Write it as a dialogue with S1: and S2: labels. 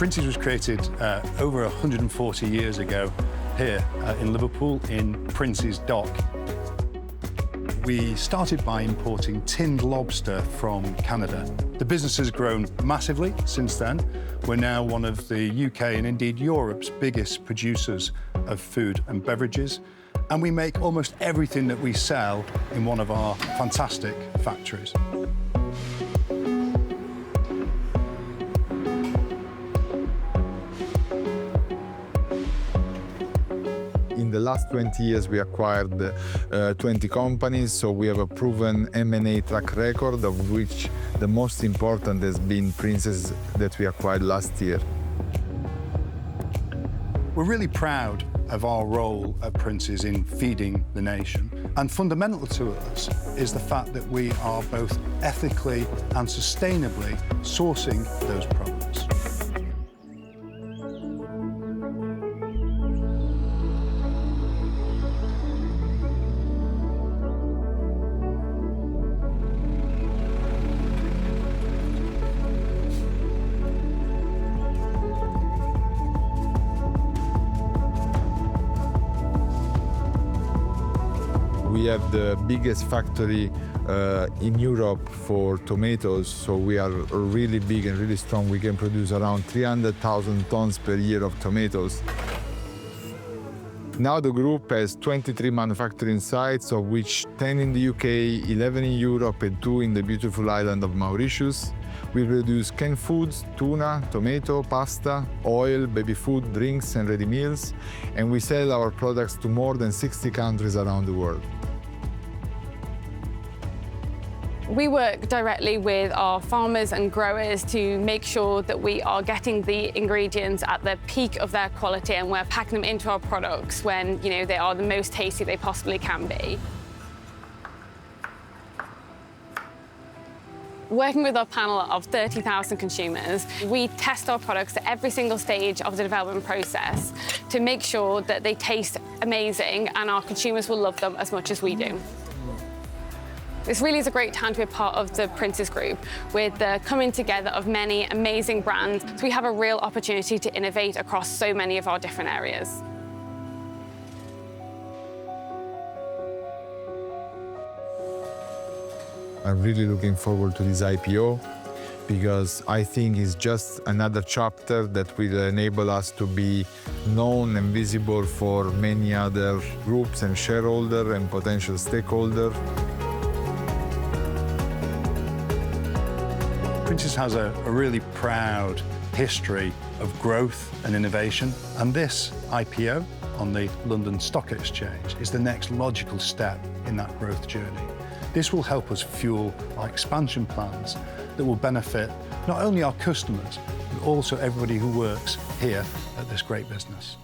S1: Princes was created over 140 years ago here in Liverpool in Princes Dock. We started by importing tinned lobster from Canada. The business has grown massively since then. We're now one of the UK and indeed Europe's biggest producers of food and beverages. And we make almost everything that we sell in one of our fantastic factories.
S2: In the last 20 years, we acquired 20 companies, so we have a proven M&A track record, of which the most important has been Princes that we acquired last year.
S1: We're really proud of our role at Princes in feeding the nation. And fundamental to us is the fact that we are both ethically and sustainably sourcing those products.
S2: We have the biggest factory in Europe for tomatoes, so we are really big and really strong. We can produce around 300,000 tons per year of tomatoes. Now the group has 23 manufacturing sites, of which 10 in the UK, 11 in Europe, and 2 in the beautiful island of Mauritius. We produce canned foods, tuna, tomato, pasta, oil, baby food, drinks, and ready meals, and we sell our products to more than 60 countries around the world.
S3: We work directly with our farmers and growers to make sure that we are getting the ingredients at the peak of their quality, and we're packing them into our products when, they are the most tasty they possibly can be. Working with our panel of 30,000 consumers, we test our products at every single stage of the development process to make sure that they taste amazing and our consumers will love them as much as we do. This really is a great time to be a part of the Princes Group, with the coming together of many amazing brands. So we have a real opportunity to innovate across so many of our different areas.
S2: I'm really looking forward to this IPO because I think it's just another chapter that will enable us to be known and visible for many other groups and shareholders and potential stakeholders.
S1: Princes has a really proud history of growth and innovation, and this IPO on the London Stock Exchange is the next logical step in that growth journey. This will help us fuel our expansion plans that will benefit not only our customers, but also everybody who works here at this great business.